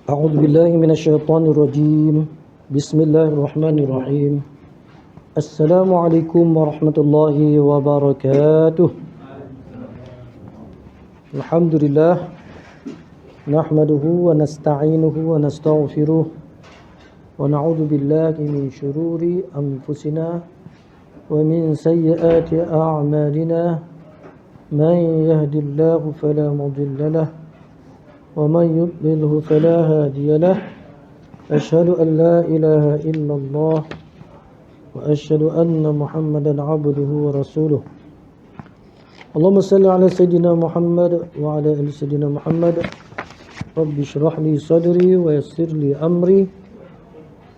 أعوذ بالله من الشيطان الرجيم بسم الله الرحمن الرحيم السلام عليكم ورحمة الله وبركاته الحمد لله نحمده ونستعينه ونستغفره ونعوذ بالله من شرور أنفسنا ومن سيئات أعمالنا من يهد الله فلا مضل له ومن يضلله فلا هادي له أشهد أن لا إله إلا الله وأشهد أن محمدا عبده ورسوله اللهم صل على سيدنا محمد وعلى آل سيدنا محمد رب اشرح لي صدري ويسر لي أمري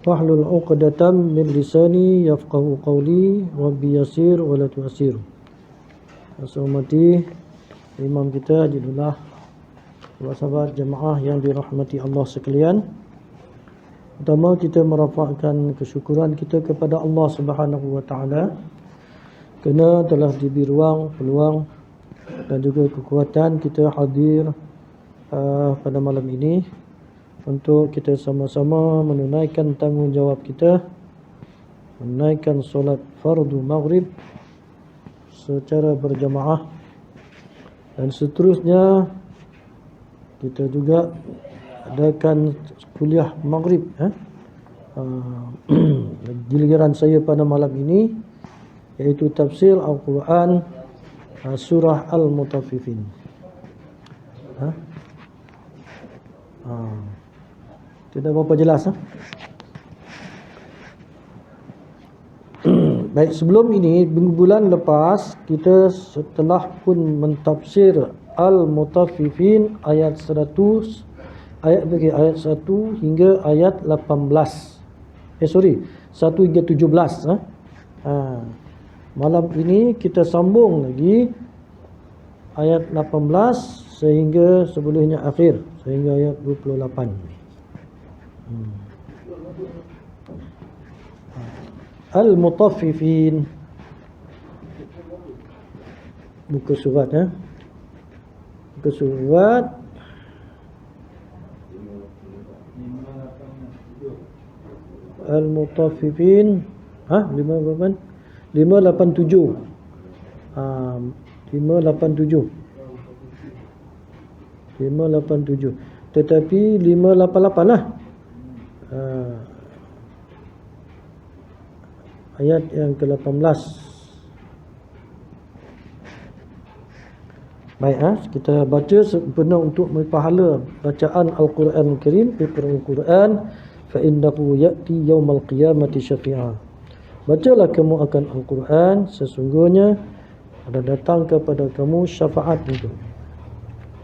واحلل عقدة من لساني يفقه قولي ربي يسير ولا تعسير. Hormati imam kita jadilah sahabat jemaah yang dirahmati Allah sekalian. Pertama, kita merafakkan kesyukuran kita kepada Allah Subhanahu wa taala kerana telah diberi ruang, peluang dan juga kekuatan kita hadir pada malam ini untuk kita sama-sama menunaikan tanggungjawab kita menunaikan solat fardu maghrib secara berjamaah, dan seterusnya kita juga adakan kuliah maghrib. Giliran saya pada malam ini iaitu tafsir Al-Quran surah Al-Mutaffifin. Tidak berapa jelas. Baik, sebelum ini bulan lepas kita setelah pun mentafsir Al-Mutaffifin ayat 100 ayat 1 hingga ayat 18. 1 hingga 17. Malam ini kita sambung lagi ayat 18 sehingga sebelumnya akhir, sehingga ayat 28. Al-Mutaffifin, buku surat buku surat Al-Mutaffifin 587 tetapi 588 lah. Ayat yang ke-18. Baik, kita baca sempena untuk berpahala bacaan Al-Quran Al-Karim. Iqra'ul Quran fa innahu ya'ti yaumal qiyamati syafi'a. Bacalah kamu akan Al-Quran, sesungguhnya ada datang kepada kamu syafaat itu.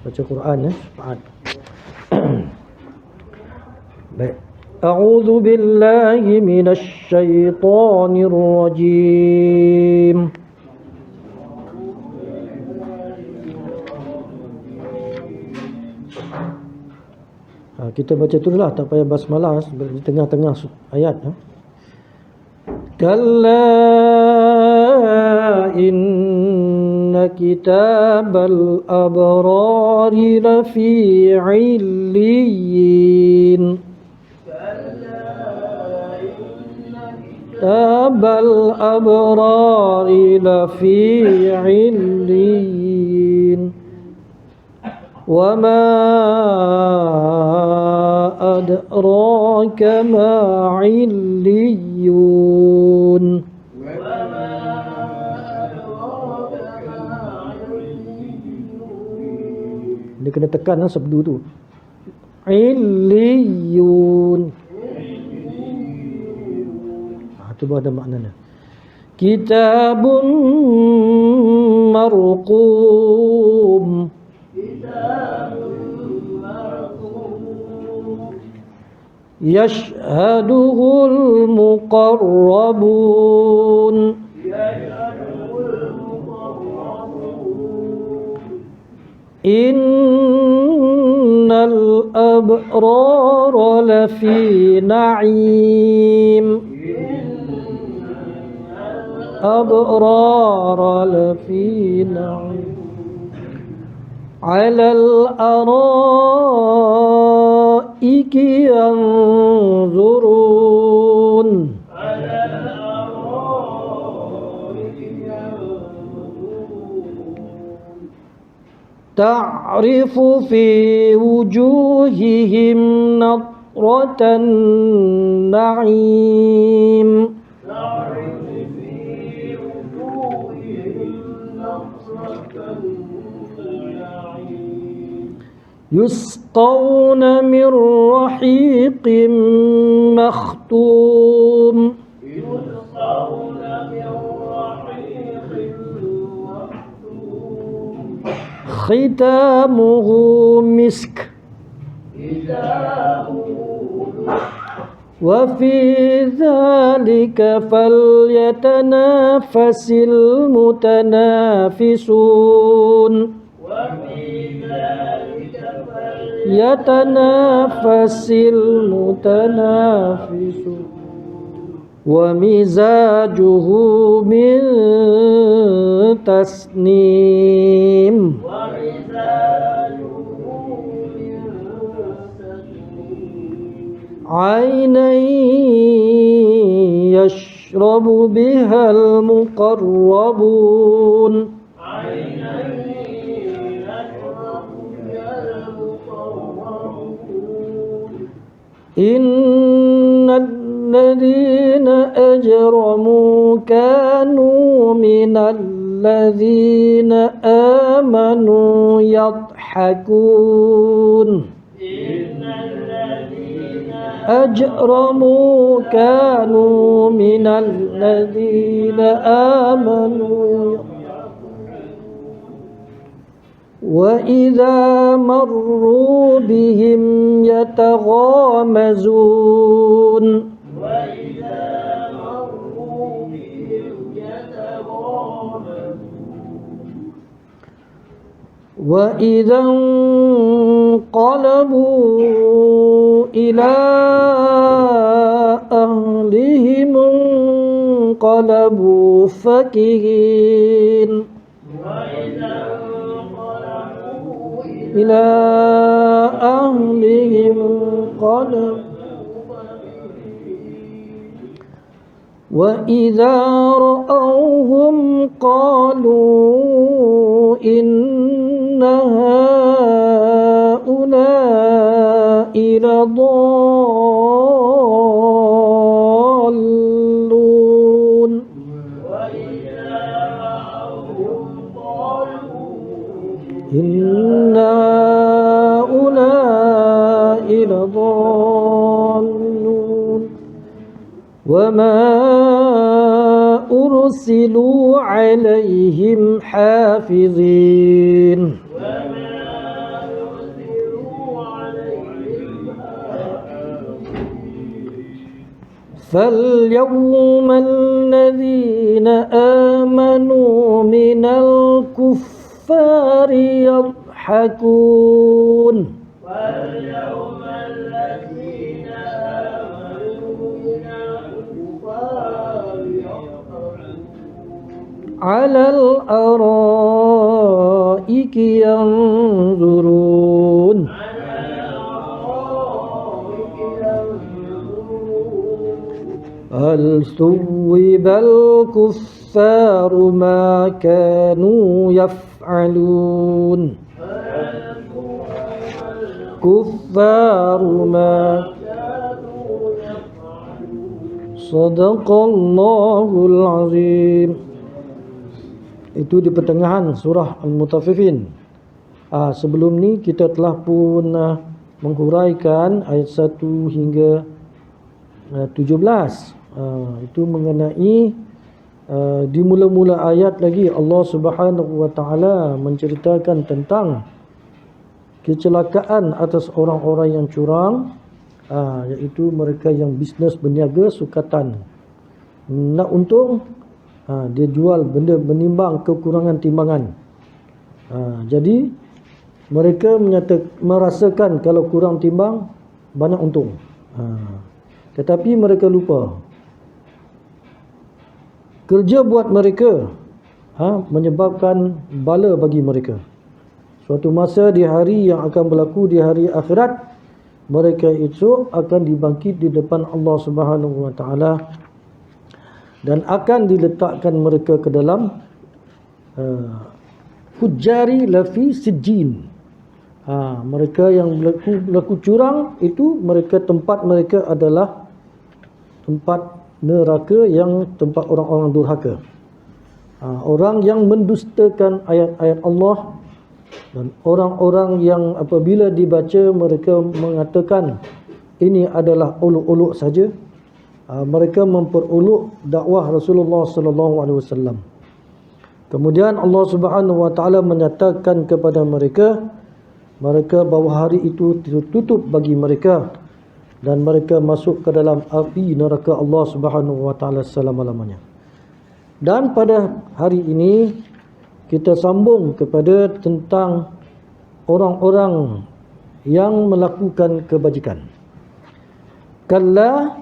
Baca Quran syafaat. Baik. A'udzu billahi minasy syaithanir rajim. Kita baca teruslah, tak payah basmalah di tengah-tengah ayat. Kalla inna kitabal abrari lafi 'illiyin. Kitabal abrari lafi 'illiyin. Wa ma adraka ma 'illiyun. Dia kena tekan sabdu tu. 'Illiyun. Itu ada maknanya. Kitabun marqum. Yashhaduhul muqarrabun. Innal abrara lafi na'im. أبرار لفي نعيم على الأرائك ينظرون تعرف في وجوههم نضرة النعيم يسقون من رحيق مختوم ختامه مسك وفي ذلك فليتنافس المتنافسون يتنافس المتنافسون ومزاجه من تسنيم عينا يشرب بها المقربون إن الذين أجرموا كانوا من الذين آمنوا يضحكون أجرموا كانوا من الذين آمنوا وإذا مروا بهم يتغامزون وإذا انقلبوا إلى أهلهم انقلبوا فكهين إلى أهلهم انقلبوا وإذا رأوهم قالوا إن هؤلاء لضالون إن هؤلاء لضالون وما أرسلوا عليهم حافظين فاليوم الذين آمنوا من الكفار يضحكون على الأرائك ينظرون هل ثوب الكفار ما كانوا يفعلون كفار ما صدق Allahul Azim. Itu di pertengahan surah Al-Mutaffifin. Sebelum ni kita telah pun menghuraikan ayat 1 hingga 17. Itu mengenai di mula-mula ayat lagi Allah Subhanahu wa taala menceritakan tentang kecelakaan atas orang-orang yang curang, iaitu mereka yang bisnes berniaga sukatan. Nak untung, dia jual benda menimbang kekurangan timbangan. Jadi mereka merasakan kalau kurang timbang banyak untung. Tetapi mereka lupa kerja buat mereka menyebabkan bala bagi mereka. Suatu masa di hari yang akan berlaku di hari akhirat, mereka itu akan dibangkit di depan Allah Subhanahu wa taala dan akan diletakkan mereka ke dalam fujjari lafi sijjin. Mereka yang berlaku curang itu tempat mereka adalah tempat neraka yang tempat orang-orang durhaka. Orang yang mendustakan ayat-ayat Allah dan orang-orang yang apabila dibaca mereka mengatakan ini adalah uluk-uluk saja. Mereka memperuluk dakwah Rasulullah sallallahu alaihi wasallam. Kemudian Allah Subhanahu wa taala menyatakan kepada mereka bahawa hari itu tertutup bagi mereka dan mereka masuk ke dalam api neraka Allah Subhanahu wa taala selama-lamanya. Dan pada hari ini kita sambung kepada tentang orang-orang yang melakukan kebajikan. Kalla,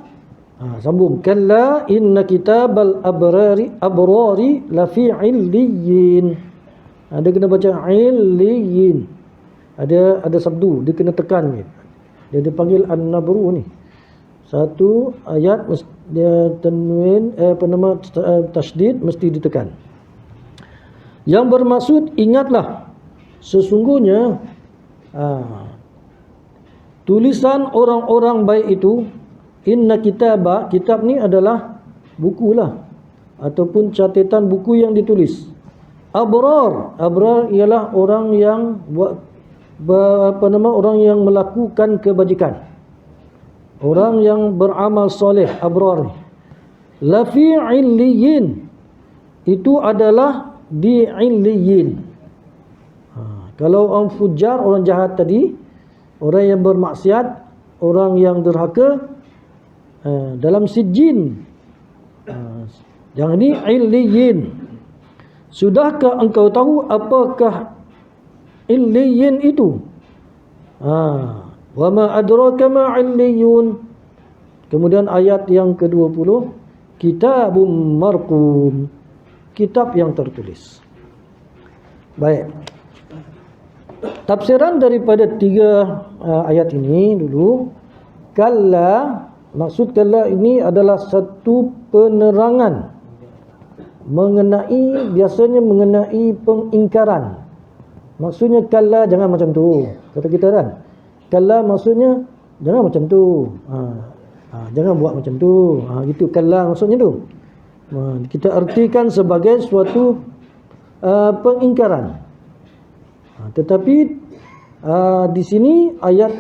sambung, kalla inna kitabal abrari lafi illiyin. Dia kena baca illiyin. Ada sabdu, dia kena tekan. Dia dipanggil an-nabru ni. Satu ayat dia tanwin tasydid mesti ditekan. Yang bermaksud ingatlah sesungguhnya tulisan orang-orang baik itu, inna kitab ni adalah buku lah ataupun catatan buku yang ditulis. Abrar ialah orang yang orang yang melakukan kebajikan, orang yang beramal soleh, abrar ni. Lafi illiyin itu adalah di illiyin. Kalau orang fujar, orang jahat tadi, orang yang bermaksiat, orang yang derhaka, dalam sijin. Yang ini illiyin. Sudahkah engkau tahu apakah illiyin itu? Wa ma adraka ma illiyun. Kemudian ayat yang ke-20, kitabum marqum, kitab yang tertulis. Baik. Tafsiran daripada 3 ayat ini dulu. Kalla, maksud kalla ini adalah satu penerangan biasanya mengenai pengingkaran. Maksudnya kalla jangan macam tu. Kata kita kan, kalla maksudnya jangan macam tu. Jangan buat macam tu. Gitu kalla maksudnya tu. Kita artikan sebagai suatu pengingkaran. Tetapi di sini ayat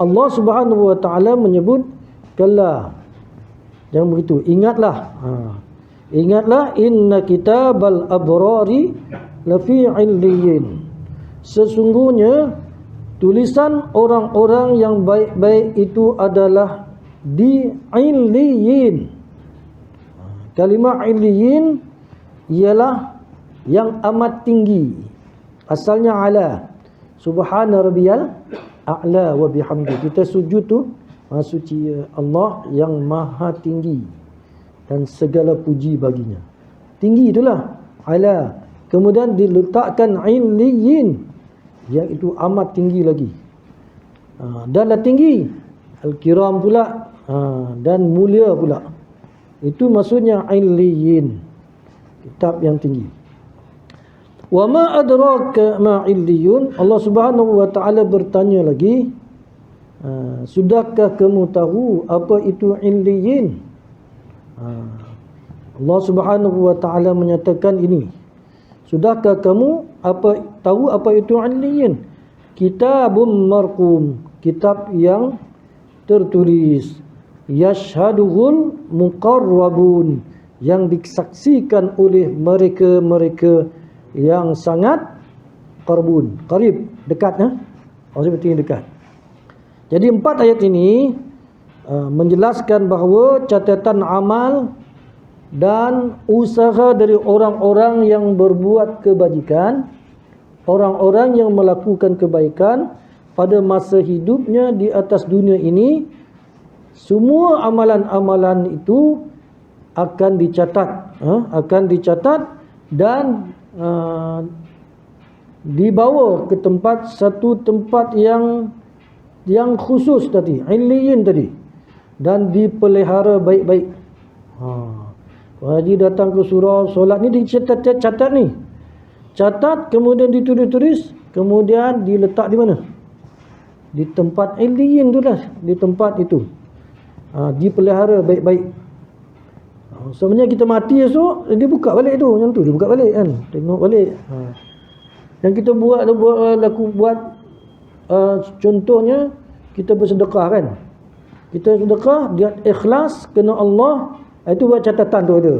Allah Subhanahu wa taala menyebut kalla. Jangan begitu. Ingatlah inna kitabal abrari lafi illiyin. Sesungguhnya tulisan orang-orang yang baik-baik itu adalah di illiyin. Kalimah illiyin ialah yang amat tinggi. Asalnya ala. Subhana rabbiyal a'la wa bihamdi. Kita sujud tu Maha suci Allah yang maha tinggi dan segala puji baginya. Tinggi itulah ala. Kemudian diletakkan illiyin, iaitu amat tinggi lagi. Dan tinggi al-kiram pula, dan mulia pula. Itu maksudnya illiyin, kitab yang tinggi. Wa ma adraka ma illiyun. Allah Subhanahu wa taala bertanya lagi, sudahkah kamu tahu apa itu illiyin? Allah Subhanahu wa taala menyatakan ini. Sudahkah kamu tahu apa itu illiyin? Kitabun marqum, kitab yang tertulis. Yashhaduhul muqarrabun, yang disaksikan oleh mereka-mereka yang sangat qarib, dekat. Maksudnya dekat. Jadi 4 ayat ini menjelaskan bahawa catatan amal dan usaha dari orang-orang yang berbuat kebajikan, orang-orang yang melakukan kebaikan pada masa hidupnya di atas dunia ini, semua amalan-amalan itu akan dicatat dan dibawa ke satu tempat yang yang khusus tadi, illiyin tadi, dan dipelihara baik-baik. Haji datang ke surau solat ni dicatat ni. Catat, kemudian ditulis, kemudian diletak di mana? Di tempat illiyin tu lah, di tempat itu. Dipelihara baik-baik. Sebenarnya kita mati esok, dia buka balik tu, macam tu dia buka balik kan, tengok balik. Yang kita buat contohnya kita bersedekah kan. Kita sedekah dia ikhlas kena Allah, itu buat catatan tu ada.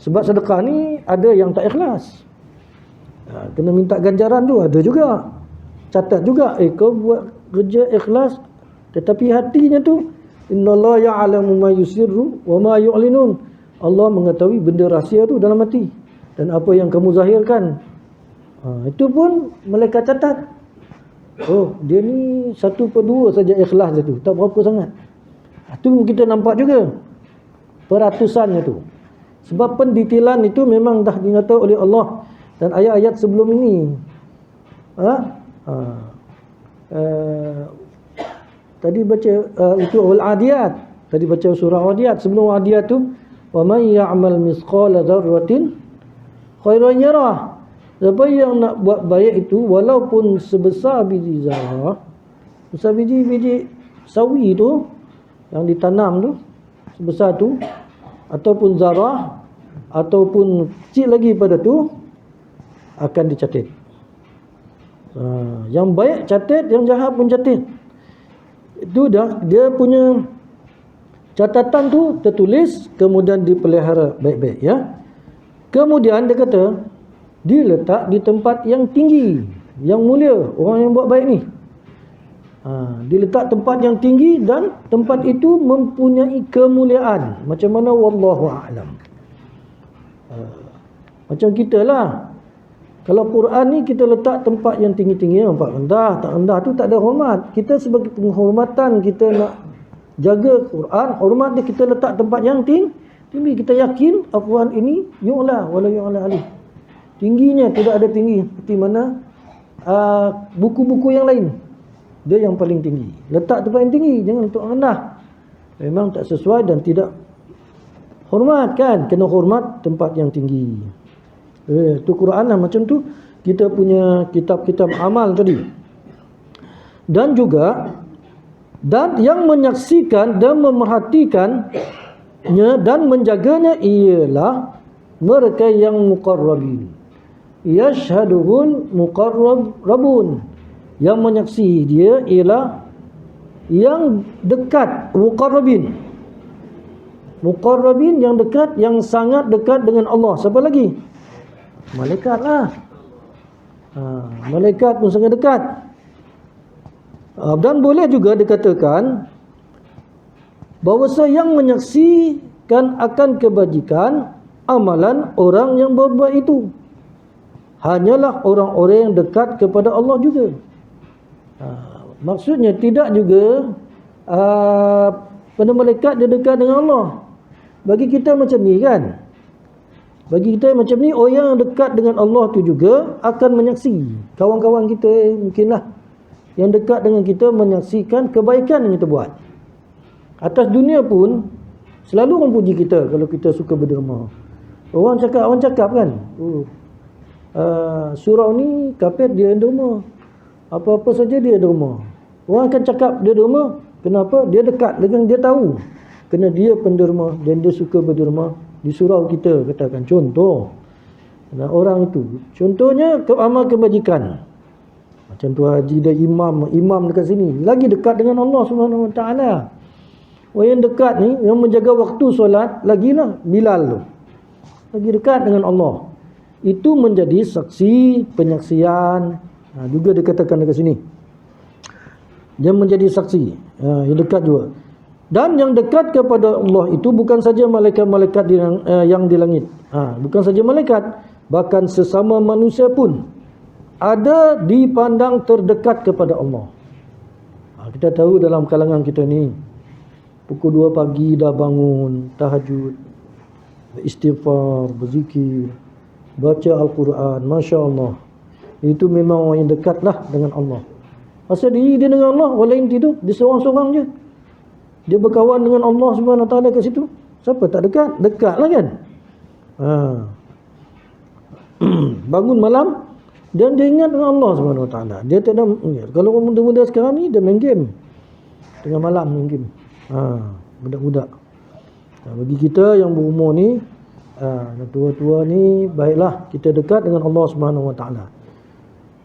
Sebab sedekah ni ada yang tak ikhlas. Kena minta ganjaran tu ada juga. Catat juga kau buat kerja ikhlas tetapi hatinya tu innallaha ya'lamu ma yusirru wa ma yu'linun. Allah mengetahui benda rahsia tu dalam hati dan apa yang kamu zahirkan. Itu pun malaikat catat. Oh, dia ni 1/2 saja ikhlas dia tu, tak berapa sangat. Itu kita nampak juga peratusannya tu. Sebab pendetailan itu memang dah dinyatakan oleh Allah dan ayat-ayat sebelum ini. Tadi baca itu Al-Adiyat. Tadi baca surah Al-Adiyat. Sebelum Al-Adiyat tu, wa may ya'mal misqala dzarratin khairan yarah. Siapa yang nak buat baik itu walaupun sebesar biji zarah, sebesar biji sawi tu yang ditanam tu, sebesar tu, ataupun zarah, ataupun kecil lagi pada tu, akan dicatat. Yang baik catat, yang jahat pun catat. Itu dah dia punya catatan tu tertulis, kemudian dipelihara baik-baik ya. Kemudian dia kata diletak di tempat yang tinggi, yang mulia. Orang yang buat baik ni diletak tempat yang tinggi dan tempat itu mempunyai kemuliaan. Macam mana? Wallahu a'lam. Macam kita lah, kalau Quran ni kita letak tempat yang tinggi-tinggi, nampak rendah, tak rendah tu tak ada hormat. Kita sebagai penghormatan, kita nak jaga Quran, hormat dia, kita letak tempat yang tinggi. Kita yakin Al-Quran ini yu'la wala yu'la alih. Tingginya tidak ada tinggi seperti mana buku-buku yang lain. Dia yang paling tinggi. Letak tempat yang tinggi, jangan letak rendah. Memang tak sesuai dan tidak hormat kan. Kena hormat tempat yang tinggi. Itu Quran lah macam tu. Kita punya kitab-kitab amal tadi. Dan juga yang menyaksikan dan memerhatikannya dan menjaganya ialah mereka yang muqarrabin. Yashhaduhul muqarrabun. Yang menyaksi dia ialah yang dekat, muqarrabin. Muqarrabin yang dekat, yang sangat dekat dengan Allah. Siapa lagi? Malaikat lah. Malaikat pun sangat dekat. Dan boleh juga dikatakan bahawa yang menyaksikan akan kebajikan amalan orang yang berbuat itu hanyalah orang-orang yang dekat kepada Allah juga. Maksudnya tidak juga pada malaikat dia dekat dengan Allah. Bagi kita macam ni kan. Bagi kita macam ni, orang yang dekat dengan Allah tu juga akan menyaksi. Kawan-kawan kita mungkinlah yang dekat dengan kita menyaksikan kebaikan yang kita buat. Atas dunia pun selalu orang puji kita kalau kita suka berderma. Orang cakap kan, surau ni kapet dia derma, apa-apa saja dia derma. Orang akan cakap dia derma. Kenapa? Dia dekat dengan, dia tahu kerana dia penderma dan dia suka berderma di surau kita, katakan contoh. Dan orang itu contohnya amal kebajikan. Macam tu haji dan imam dekat sini lagi dekat dengan Allah Subhanahu Wa Taala. Orang yang dekat ni yang menjaga waktu solat lagilah Bilal tu. Lagi dekat dengan Allah. Itu menjadi saksi penyaksian. Juga dikatakan dekat sini. Dia menjadi saksi. Yang dekat juga. Dan yang dekat kepada Allah itu bukan saja malaikat-malaikat yang di langit. Bukan saja malaikat. Bahkan sesama manusia pun ada dipandang terdekat kepada Allah. Kita tahu dalam kalangan kita ni, pukul 2 pagi dah bangun, tahajud, istighfar, berzikir, baca Al-Quran, Masya Allah. Itu memang orang yang dekatlah dengan Allah. Rasa diri dia dengan Allah, orang lain tidur, dia seorang-seorang je. Dia berkawan dengan Allah Subhanahu Wa Taala kat situ. Siapa tak dekat? Dekatlah kan. Bangun malam dan dia ingat dengan Allah Subhanahu Wa Taala. Dia tak ada, kalau orang muda-muda sekarang ni dia main game. Tengah malam main game. Budak-budak. Bagi kita yang berumur ni, tua-tua ni, baiklah kita dekat dengan Allah Subhanahu Wa Taala.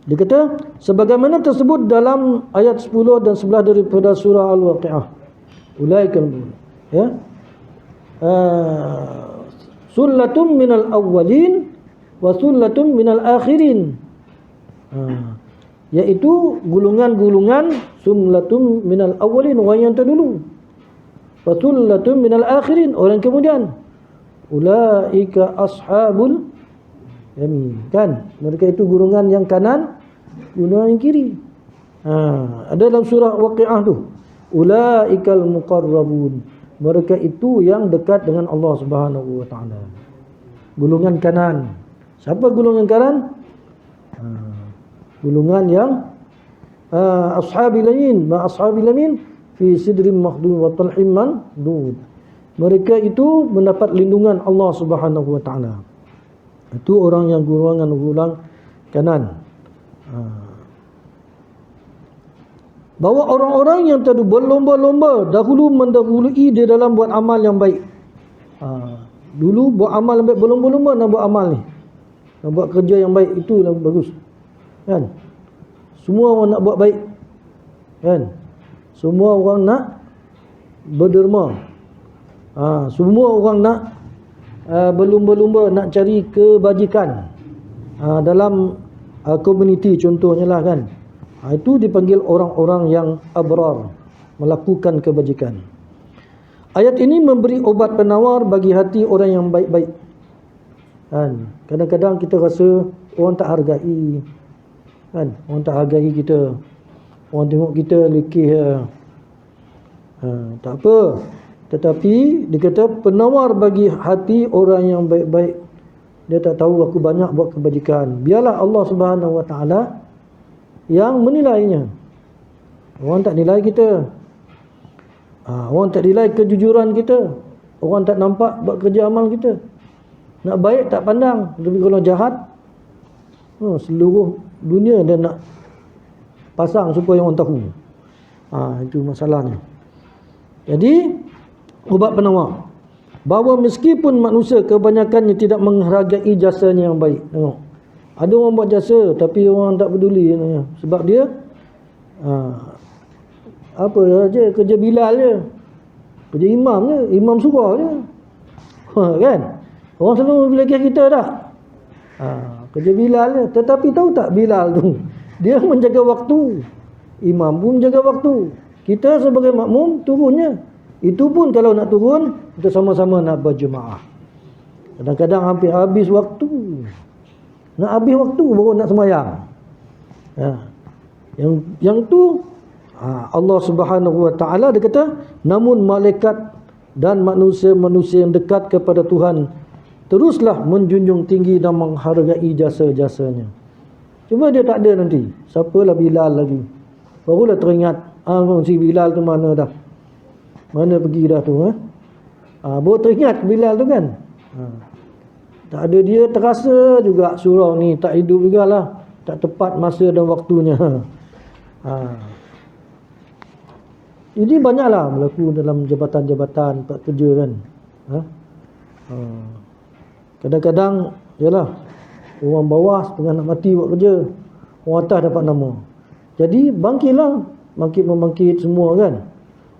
Dia kata sebagaimana tersebut dalam ayat 10 dan 11 daripada surah Al-Waqiah. Ulaikal ya. Sullatum minal awwalin wa sullatum minal akhirin. Iaitu gulungan-gulungan sullatum minal awwalin, orang yang terdahulu. Wa sullatum minal akhirin, orang kemudian. Ulaika ashabul yamin, kan? Mereka itu gulungan yang kanan, gulungan yang kiri. Ada dalam surah Waqiah tu. Ulaikal muqarrabun. Mereka itu yang dekat dengan Allah Subhanahu Wa Taala. Gulungan kanan. Siapa gulungan kanan? Gulungan yang ashabil yamin, ma ashabil yamin fi sidrin makhdud wa talhim mandud. Mereka itu mendapat lindungan Allah Subhanahu Wa Taala. Itu orang yang golongan kanan. Bahawa orang-orang yang tadi berlomba-lomba dahulu mendahului dia dalam buat amal yang baik. Dulu buat amal yang baik, berlomba-lomba nak buat amal ni, nak buat kerja yang baik, itu yang bagus, kan? Semua orang nak buat baik, kan? Semua orang nak berderma. Semua orang nak berlumba-lumba nak cari kebajikan dalam komuniti contohnya lah, kan. Itu dipanggil orang-orang yang abrar, melakukan kebajikan. Ayat ini memberi obat penawar bagi hati orang yang baik-baik, kan. Kadang-kadang kita rasa orang tak hargai, kan. Orang tak hargai kita, orang tengok kita lekeh. Tak apa. Tetapi dia kata penawar bagi hati orang yang baik-baik. Dia tak tahu aku banyak buat kebajikan. Biarlah Allah Subhanahu Wa Taala yang menilainya. Orang tak nilai kita. Orang tak nilai kejujuran kita. Orang tak nampak buat kerja amal kita. Nak baik tak pandang. Tapi kalau jahat, seluruh dunia dia nak pasang supaya orang tahu. Itu masalahnya. Jadi ubat penawar, bahawa meskipun manusia kebanyakannya tidak menghargai jasanya yang baik. Tengok, ada orang buat jasa tapi orang tak peduli, sebab dia apa je, kerja Bilal je, kerja imam je, imam surah je, kan. Orang selalu belakang kita tak, kerja Bilal je. Tetapi tahu tak Bilal tu dia menjaga waktu, imam pun menjaga waktu. Kita sebagai makmum turunnya, itu pun kalau nak turun kita sama-sama nak berjemaah. Kadang-kadang hampir habis waktu, nak habis waktu baru nak sembahyang. Yang tu Allah Subhanahu Wa Taala dia kata, namun malaikat dan manusia-manusia yang dekat kepada Tuhan teruslah menjunjung tinggi dan menghargai jasa-jasanya. Cuma dia tak ada nanti. Siapalah Bilal lagi. Barulah teringat, si Bilal tu mana dah? Mana pergi dah tu? Baru teringat Bilal tu, kan. Tak ada dia, terasa juga surau ni tak hidup jugalah, tak tepat masa dan waktunya. Ini banyaklah berlaku dalam jabatan-jabatan tempat kerja, kan. Kadang-kadang yalah, orang bawah setengah nak mati buat kerja, orang atas dapat nama. Jadi bangkit semua, kan.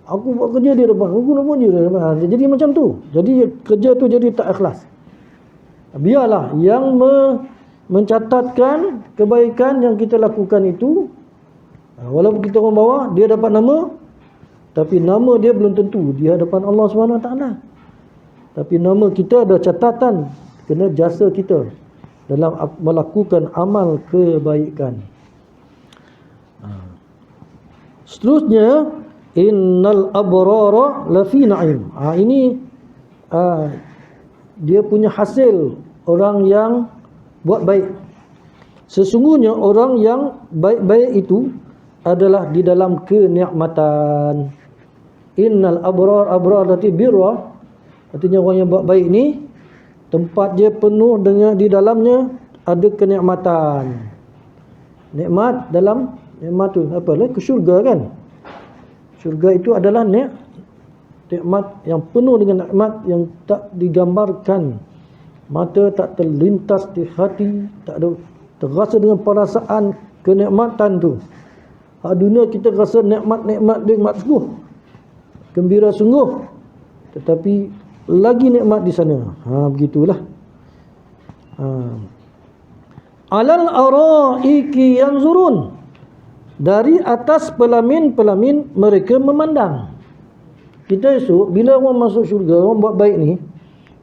Aku buat kerja dia dapat, aku nak buat dia dapat. Jadi macam tu. Jadi kerja tu jadi tak ikhlas. Biarlah yang mencatatkan kebaikan yang kita lakukan itu, walaupun kita orang bawah, dia dapat nama, tapi nama dia belum tentu di hadapan Allah SWT. Tapi nama kita ada catatan kena jasa kita dalam melakukan amal kebaikan. Seterusnya, innal abrara lafi na'im. Ini dia punya hasil orang yang buat baik. Sesungguhnya orang yang baik-baik itu adalah di dalam kenikmatan. Innal abrar berarti birra, artinya orang yang buat baik ni tempat dia penuh dengan di dalamnya ada kenikmatan. Nikmat dalam nikmat tu apa lah? Ke syurga kan. Syurga itu adalah nikmat yang penuh dengan nikmat yang tak digambarkan, mata tak terlintas di hati, tak ada terasa dengan perasaan kenikmatan tu. Dunia kita rasa nikmat sungguh, gembira sungguh, tetapi lagi nikmat di sana. Begitulah. Alal araiki yanzurun, dari atas pelamin-pelamin mereka memandang. Kita esok bila orang masuk syurga, orang buat baik ni,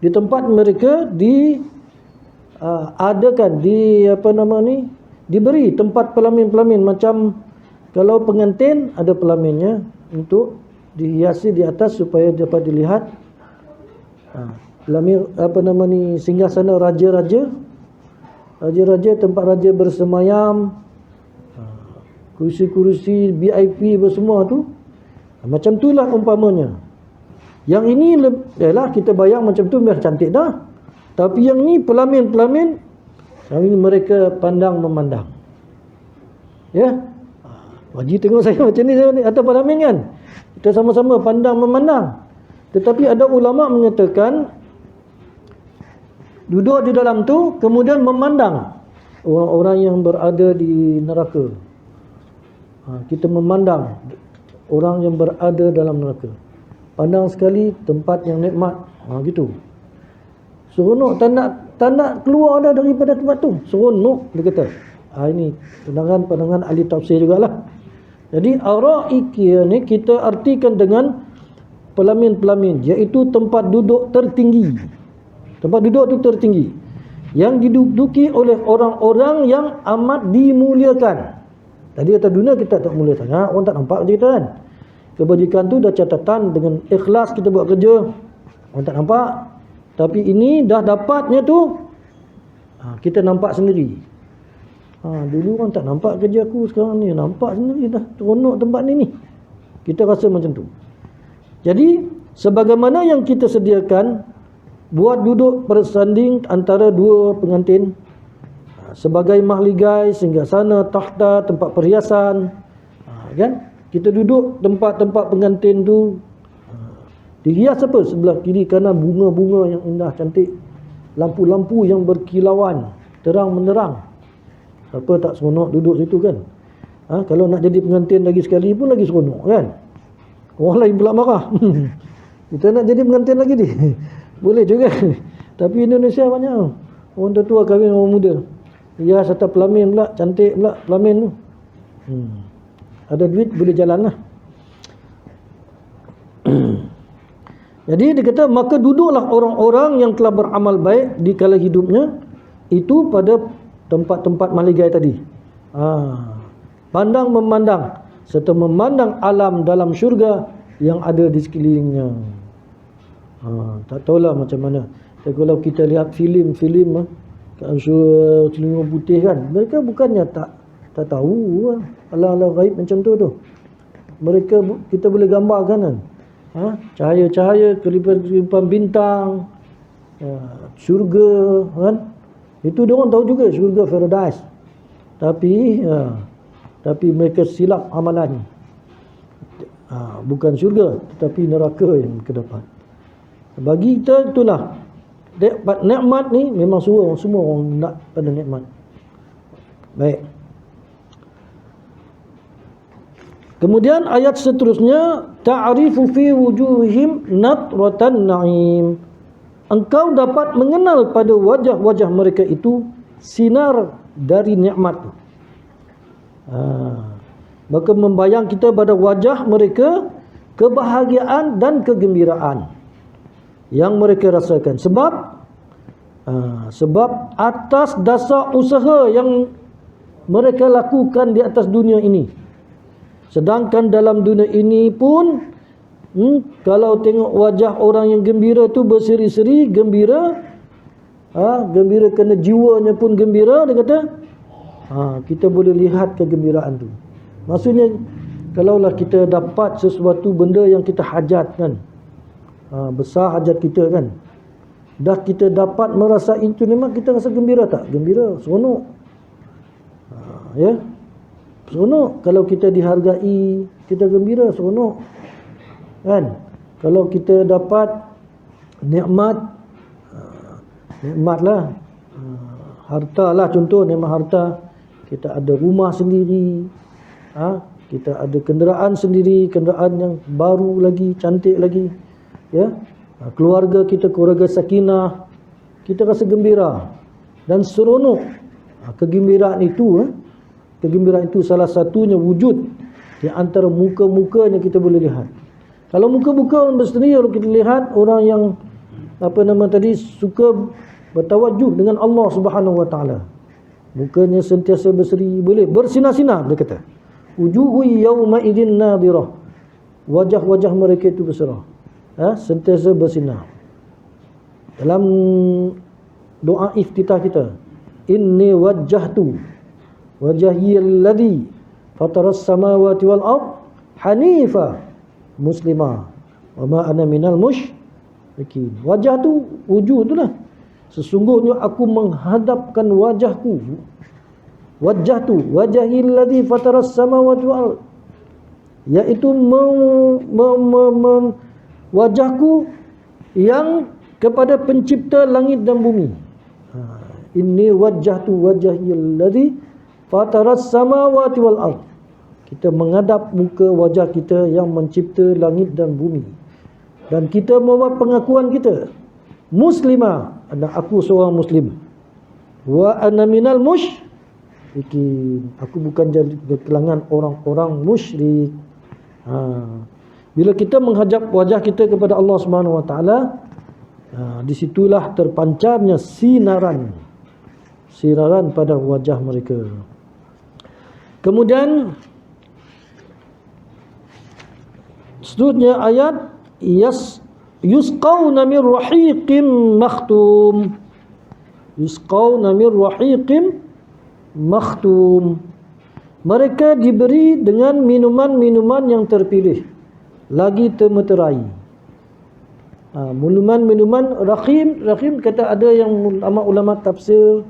di tempat mereka adakan diberi tempat pelamin-pelamin. Macam kalau pengantin ada pelaminnya untuk dihiasi di atas supaya dapat dilihat. Pelamin singgasana raja-raja, tempat raja bersemayam, kursi-kursi VIP bersemua tu. Macam itulah umpamanya. Yang ini kita bayang macam tu biar cantik dah. Tapi yang ni pelamin-pelamin, yang ini mereka pandang memandang. Ya. Wajib tengok saya macam ni atas pelamin kan. Kita sama-sama pandang memandang. Tetapi ada ulama mengatakan duduk di dalam tu kemudian memandang orang-orang yang berada di neraka. Kita memandang orang yang berada dalam neraka. Pandang sekali tempat yang nikmat. Gitu. Seronok tak nak keluar dah daripada tempat tu. Seronok dia kata. Ini pandangan ahli tafsir jugalah. Jadi araiki ni kita artikan dengan pelamin-pelamin, iaitu tempat duduk tertinggi. Tempat duduk tu tertinggi yang diduduki oleh orang-orang yang amat dimuliakan. Tadi atas dunia kita tak mulia sangat, orang tak nampak kita kan. Kebajikan tu dah catatan dengan ikhlas kita buat kerja, orang tak nampak. Tapi ini dah dapatnya tu, kita nampak sendiri. Dulu orang tak nampak kerja aku, sekarang ni nampak sendiri dah. Seronok tempat ni. Kita rasa macam tu. Jadi sebagaimana yang kita sediakan buat duduk bersanding antara dua pengantin, sebagai mahligai, singgasana, takhta, tempat perhiasan, kan? Kita duduk tempat-tempat pengantin tu dihias apa? Sebelah kiri kanan bunga-bunga yang indah cantik, lampu-lampu yang berkilauan, terang menerang. Siapa tak seronok duduk situ kan? Kalau nak jadi pengantin lagi sekali pun lagi seronok kan? Orang lain pula marah. Kita nak jadi pengantin lagi ni. Boleh juga. Tapi Indonesia banyak orang tua kahwin orang muda. Ya, serta pelamin pula, cantik pula pelamin tu. Ada duit boleh jalan lah. Jadi dia kata, maka duduklah orang-orang yang telah beramal baik di kala hidupnya itu pada tempat-tempat mahligai tadi. Pandang memandang serta memandang alam dalam syurga yang ada di sekelilingnya. Tak tahulah macam mana. Kalau kita lihat filem kat Selangor Putih kan, mereka bukannya tak tahu alam-alam gaib macam tu. Mereka kita boleh gambarkan kan. Cahaya-cahaya, kelipan-kelipan bintang, syurga kan. Itu dia orang tahu juga syurga paradise. Tapi mereka silap amalan. Bukan syurga tetapi neraka yang mereka dapat. Bagi kita itulah nikmat ni memang semua orang nak pada nikmat. Baik. Kemudian ayat seterusnya, ta'rifu fi wujuhihim nadratan na'im. Engkau dapat mengenal pada wajah-wajah mereka itu sinar dari nikmat. Maka membayang kita pada wajah mereka kebahagiaan dan kegembiraan yang mereka rasakan. Sebab atas dasar usaha yang mereka lakukan di atas dunia ini. Sedangkan dalam dunia ini pun kalau tengok wajah orang yang gembira tu berseri-seri, gembira kerana jiwanya pun gembira, dia kata kita boleh lihat kegembiraan tu. Maksudnya kalaulah kita dapat sesuatu benda yang kita hajat kan, besar hajat kita kan, dah kita dapat merasa itu, memang kita rasa gembira tak? Gembira, seronok. Ya, seronok. Kalau kita dihargai, kita gembira, seronok kan. Kalau kita dapat nikmat, nikmatlah, harta lah contoh, nikmat harta, kita ada rumah sendiri, kita ada kenderaan sendiri, kenderaan yang baru lagi, cantik lagi, ya, keluarga kita, keluarga sakinah, kita rasa gembira dan seronok. Kegembiraan itu salah satunya wujud di antara muka-mukanya kita boleh lihat. Kalau muka-muka orang bersendiri, kalau kita lihat orang yang suka bertawajuh dengan Allah Subhanahu Wa Taala, mukanya sentiasa berseri, boleh bersinar-sinar, dia kata wujuhu yawma idzin nadhirah, wajah-wajah mereka itu berserah, sentiasa bersinar. Dalam doa iftitah kita, inni wajjahtu wajhi alladhi fataras samawati wal ard hanifa muslima wa ma ana minal musyrikin. Wajah tu, wujud tu lah. Sesungguhnya aku menghadapkan wajahku, wajah tu, wajahil ladzi fataras samawati wal ard, iaitu wajahku yang kepada pencipta langit dan bumi. Inni wajjahtu wajhiyal ladzi fataras samawati wal ard. Kita menghadap muka wajah kita yang mencipta langit dan bumi. Dan kita membuat pengakuan kita, muslimah, dan aku seorang muslim. Wa ana minal musyrikin, aku bukan jadi kalangan orang-orang musyrik. Bila kita menghadap wajah kita kepada Allah Subhanahu Wa Taala, disitulah terpancarnya sinaran pada wajah mereka. Kemudian seterusnya ayat yusqawna min rahiqim makhtum. Yusqawna min rahiqim makhtum. Mereka diberi dengan minuman-minuman yang terpilih, lagi termeterai. Minuman rahim kata ada yang ulama tafsir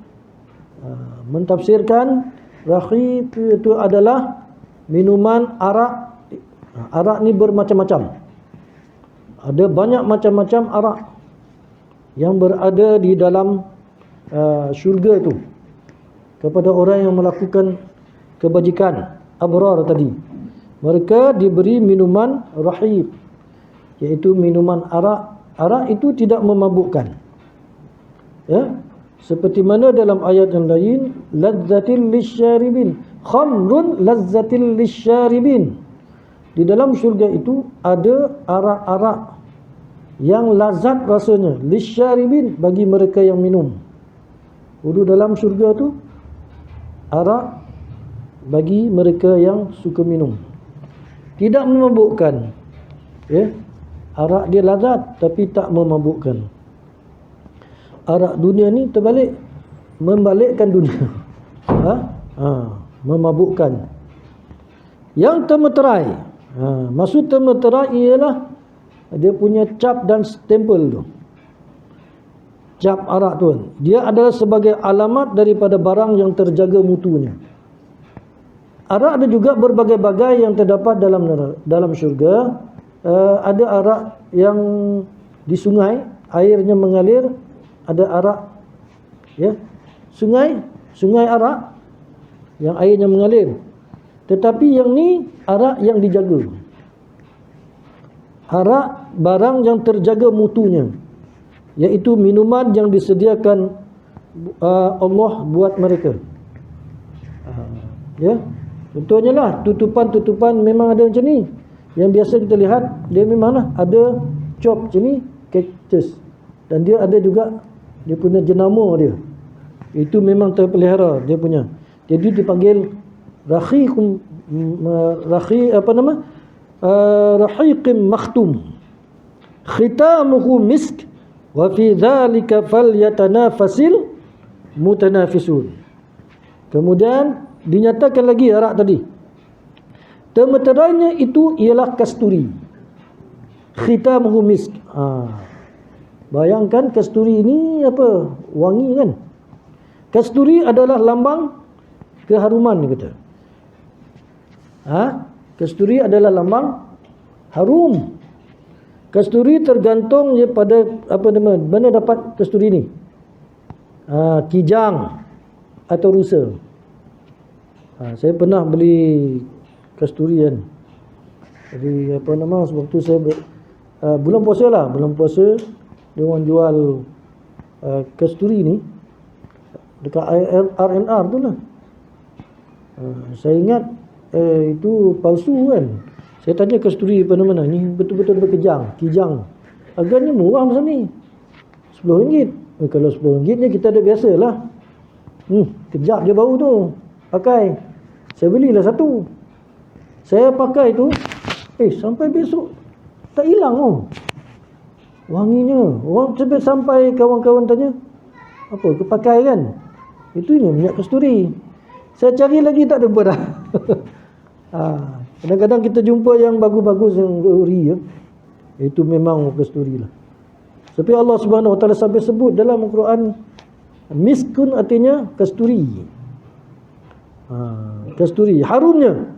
mentafsirkan rahim itu adalah minuman arak. Arak ni bermacam-macam. Ada banyak macam-macam arak yang berada di dalam syurga tu kepada orang yang melakukan kebajikan, abrar tadi. Mereka diberi minuman rahib, iaitu minuman arak. Arak itu tidak memabukkan, ya, seperti mana dalam ayat yang lain, lazzatil lisyaribin, khamrun lazzatil lisyaribin. Di dalam syurga itu ada arak-arak yang lazat rasanya, lisyaribin, bagi mereka yang minum. Di dalam syurga tu arak bagi mereka yang suka minum, tidak memabukkan, ya. Arak dia lazat tapi tak memabukkan. Arak dunia ni terbalik, membalikkan dunia. Memabukkan. Yang termeterai, maksud termeterai ialah dia punya cap dan stempel tu. Cap arak tu, dia adalah sebagai alamat daripada barang yang terjaga mutunya. Arak ada juga berbagai-bagai yang terdapat dalam syurga. Ada arak yang di sungai, airnya mengalir, ada arak, ya, sungai arak yang airnya mengalir. Tetapi yang ni arak yang dijaga, arak barang yang terjaga mutunya, iaitu minuman yang disediakan Allah buat mereka. Ya, contohnya lah tutupan-tutupan memang ada macam ni. Yang biasa kita lihat, dia memanglah ada cop macam ni, cactus. Dan dia ada juga dia punya jenama dia. Itu memang terpelihara dia punya. Jadi dipanggil rahiqum, rahiqim makhtum. Khitamuhu misk wa fi dzalika falyatanafasil mutanafisun. Kemudian dinyatakan lagi arak tadi, Termeterainya itu ialah kasturi. Khitamuhu misk. Bayangkan kasturi ini apa? Wangi kan? Kasturi adalah lambang keharuman kata. Kasturi adalah lambang harum. Kasturi tergantung pada apa nama, mana dapat kasturi ni? Kijang atau rusa. Saya pernah beli kasturi kan. Jadi apa nama, waktu saya bulan puasa lah, bulan puasa dia orang jual kasturi ni dekat RNR tu lah. Saya ingat itu palsu kan. Saya tanya kasturi mana-mana, ni betul-betul berkejang, kijang. Harganya murah macam ni, RM10. Kalau RM10 ni kita dah biasa lah. Kejap je bau tu pakai. Saya belilah satu. Saya pakai tu, sampai besok tak hilang wanginya. Orang sampai kawan-kawan tanya, apa kau pakai kan? Itu ni minyak kasturi. Saya cari lagi tak ada dah. Kadang-kadang kita jumpa yang bagus-bagus, yang ori ya. Itu memang kasturi lah. Tapi Allah Subhanahu Wa Taala sampai sebut dalam Al-Quran, miskun artinya kasturi. Kasturi harumnya.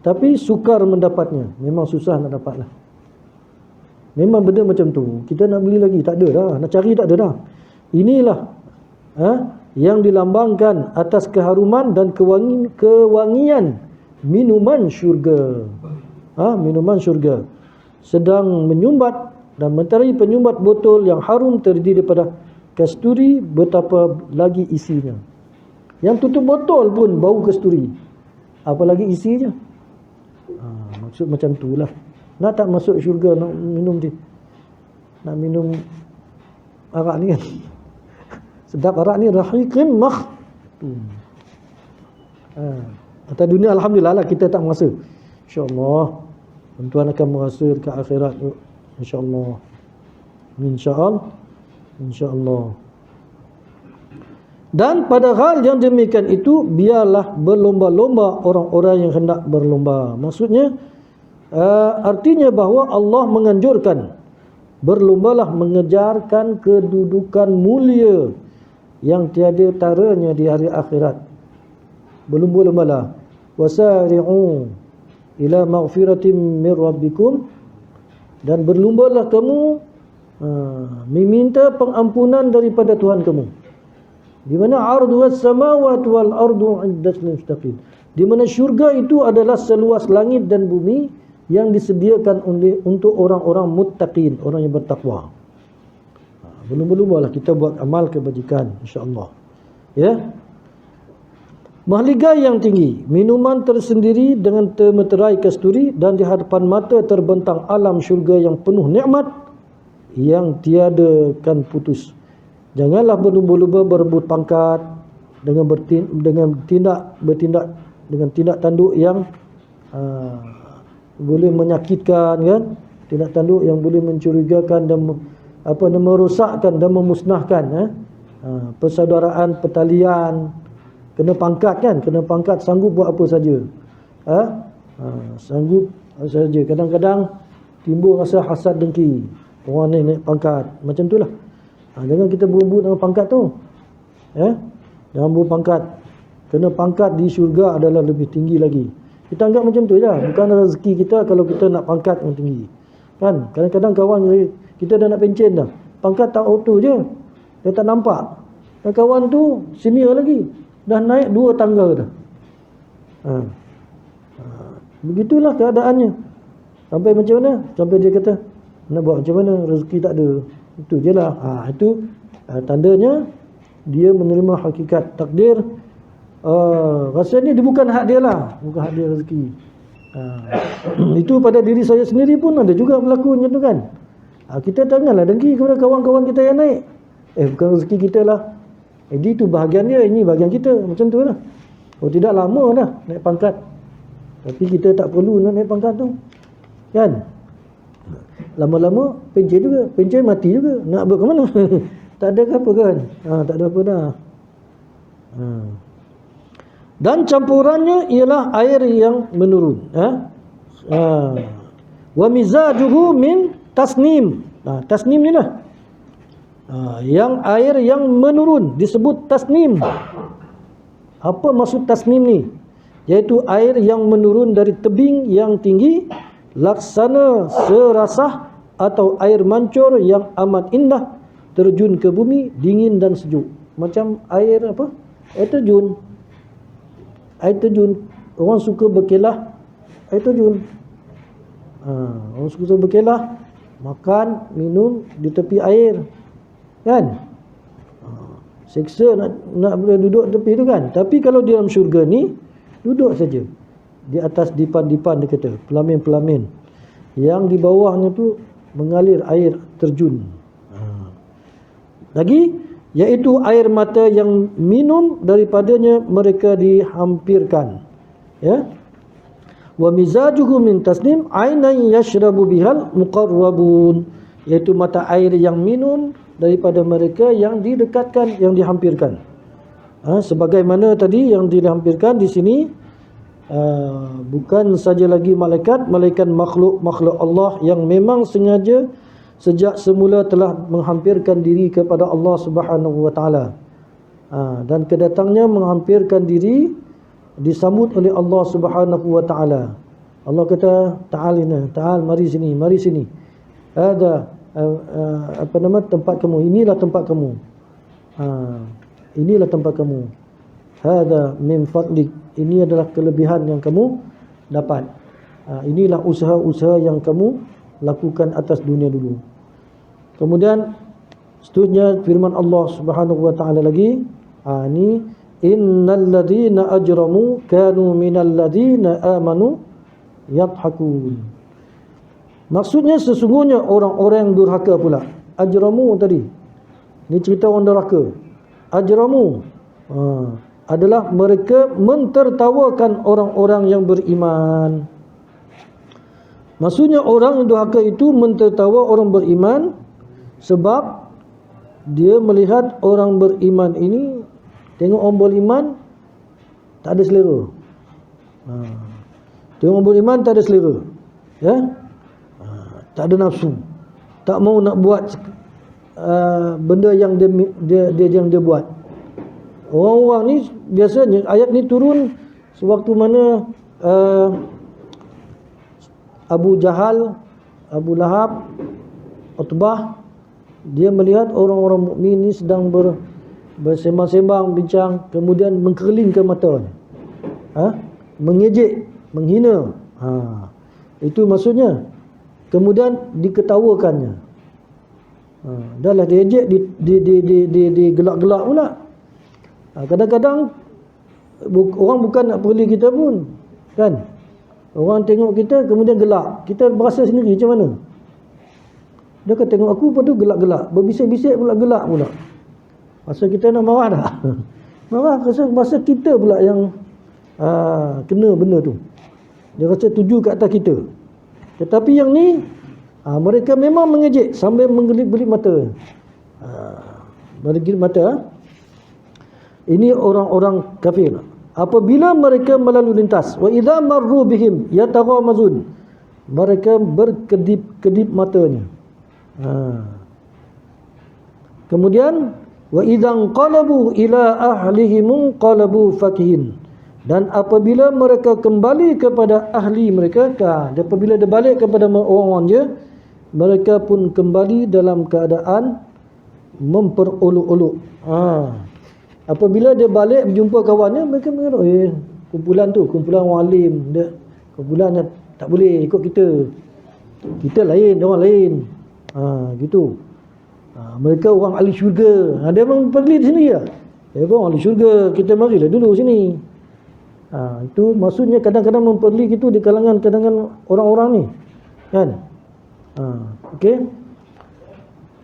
Tapi sukar mendapatnya. Memang susah nak dapat lah. Memang benda macam tu. Kita nak beli lagi tak ada dah. Nak cari tak ada dah. Inilah yang dilambangkan atas keharuman dan kewangian minuman syurga. Minuman syurga. Sedang menyumbat dan mencari penyumbat botol yang harum terdiri daripada kasturi, betapa lagi isinya. Yang tutup botol pun bau kasturi, apalagi isinya. Maksud macam tu lah. Nak tak masuk syurga, nak minum dia, nak minum arak ni kan. Sedap arak ni, rahiqin makhtum. Atas dunia alhamdulillah lah kita tak merasa. InsyaAllah tuan akan merasa dekat akhirat tu. InsyaAllah. InsyaAllah. Dan pada hal yang demikian itu, biarlah berlomba-lomba orang-orang yang hendak berlomba. Maksudnya artinya bahawa Allah menganjurkan berlombalah mengejarkan kedudukan mulia yang tiada taranya di hari akhirat. Berlomba-lombalah. Wasari'u ila maghfiratin min rabbikum, dan berlombalah kamu meminta pengampunan daripada Tuhan kamu. Di mana arduhas samawati wal ardu 'iddat lil muttaqin. Di mana syurga itu adalah seluas langit dan bumi yang disediakan untuk orang-orang muttaqin, orang yang bertakwa. Berlumba-lumbalah kita buat amal kebajikan, insya-Allah. Ya. Mahligai yang tinggi, minuman tersendiri dengan termeterai kasturi, dan di hadapan mata terbentang alam syurga yang penuh nikmat yang tiada kan putus. Janganlah berlumba-lumba berebut pangkat dengan bertindak dengan tindak tanduk yang boleh menyakitkan kan, tindak tanduk yang boleh mencurigakan dan merosakkan dan memusnahkan persaudaraan, pertalian. Kena pangkat kan, kena pangkat sanggup buat apa saja. Sanggup saja. Kadang-kadang timbul rasa hasad dengki. Orang ni naik pangkat, macam itulah. Jangan kita berebut dengan pangkat tu. Jangan berebut pangkat. Kena pangkat di syurga adalah lebih tinggi lagi. Kita anggap macam tu je. Bukan rezeki kita kalau kita nak pangkat yang tinggi. Kan? Kadang-kadang kawan kita dah nak pencen dah. Pangkat tak auto je. Dia tak nampak. Dan kawan tu senior lagi. Dah naik 2 tangga dah. Begitulah keadaannya. Sampai macam mana? Sampai dia kata, nak buat macam mana? Rezeki tak ada. Itu je lah. Itu tandanya dia menerima hakikat takdir. Rasanya dia bukan hak dia lah. Bukan hak dia rezeki. Itu pada diri saya sendiri pun ada juga berlaku macam tu kan. Kita janganlah dengki kepada kawan-kawan kita yang naik. Bukan rezeki kita lah. Jadi itu bahagian dia, ini bahagian kita. Macam tu lah. Tidak lama dah naik pangkat. Tapi kita tak perlu nak naik pangkat tu. Kan? Lama-lama pencen juga. Pencen mati juga. Nak buat ke mana? Tak ada apa kan? Tak ada apa dah. Dan campurannya ialah air yang menurun. Wa mizajuhu min tasnim. Tasnim ni lah. Yang air yang menurun disebut tasnim. Apa maksud tasnim ni? Iaitu air yang menurun dari tebing yang tinggi, laksana serasah atau air mancur yang amat indah, terjun ke bumi, dingin dan sejuk. Macam air apa? Air terjun. Air terjun. Orang suka berkelah air terjun. Orang suka berkelah, makan, minum di tepi air. Kan? Seksa nak boleh duduk tepi tu kan. Tapi kalau di dalam syurga ni, duduk saja di atas dipan-dipan, dia kata, pelamin-pelamin. Yang di bawahnya tu mengalir air terjun. Lagi, iaitu air mata yang minum daripadanya mereka dihampirkan. Ya. Wa mizajuhu min tasnim ainan yashrabu bihal muqarrabun, iaitu mata air yang minum daripada mereka yang didekatkan, yang dihampirkan. Sebagaimana tadi yang dihampirkan di sini, bukan saja lagi malaikat makhluk Allah yang memang sengaja sejak semula telah menghampirkan diri kepada Allah Subhanahu wa taala. Dan kedatangnya menghampirkan diri disambut oleh Allah Subhanahu wa taala. Allah kata, ta'al, mari sini. Ada tempat kamu, inilah tempat kamu. Inilah tempat kamu. Hada min fadlik, ini adalah kelebihan yang kamu dapat. Inilah usaha-usaha yang kamu lakukan atas dunia dulu. Kemudian seterusnya firman Allah Subhanahu wa taala lagi, ini innal ladzina ajramu kanu minal ladzina amanu yadhakun. Maksudnya sesungguhnya orang-orang yang durhaka pula. Ajramu tadi, ini cerita orang durhaka. Ajramu adalah mereka mentertawakan orang-orang yang beriman. Maksudnya orang yang durhaka itu mentertawa orang beriman sebab dia melihat orang beriman ini, tengok orang beriman tak ada selera. Tengok orang beriman tak ada selera. Ya? Tak ada nafsu. Tak mau nak buat benda yang dia buat. Orang-orang ni biasanya ayat ni turun sewaktu mana Abu Jahal, Abu Lahab, Utbah, dia melihat orang-orang mukmin ni sedang bersembang-sembang, bincang, kemudian mengkerlingkan mata. Mengejek, menghina. Itu maksudnya. Kemudian diketawakannya. Dah lah diejek, digelak-gelak pula. Kadang-kadang orang bukan nak perli kita pun, kan? Orang tengok kita kemudian gelak, kita berasa sendiri macam mana? Dia kata tengok aku, lepas tu gelak-gelak, berbisik-bisik pula, gelak pula. Masa kita nak marah dah. Marah, masa kita pula yang kena benda tu. Dia rasa tuju kat atas kita. Tetapi yang ni, mereka memang mengejek sambil menggelip-gelip mata. Bergelip mata. Ini orang-orang kafir. Apabila mereka melalui lintas, wa idza marru bihim yataghamazun, mereka berkedip-kedip matanya. Kemudian wa idza qalabu ila ahlihim qalabu fakihin, dan apabila mereka kembali kepada ahli mereka, apabila dia balik kepada orang-orang dia, mereka pun kembali dalam keadaan memperolok-olok. Apabila dia balik berjumpa kawannya, mereka mengatakan, kumpulan orang alim, dia kumpulan yang tak boleh ikut kita lain, dia orang lain. Gitu. Mereka orang ahli syurga. Dia memang pergi di sini ya. Dia orang ahli syurga, kita marilah dulu sini. Itu maksudnya kadang-kadang memperli gitu di kalangan orang-orang ni, kan? Okey.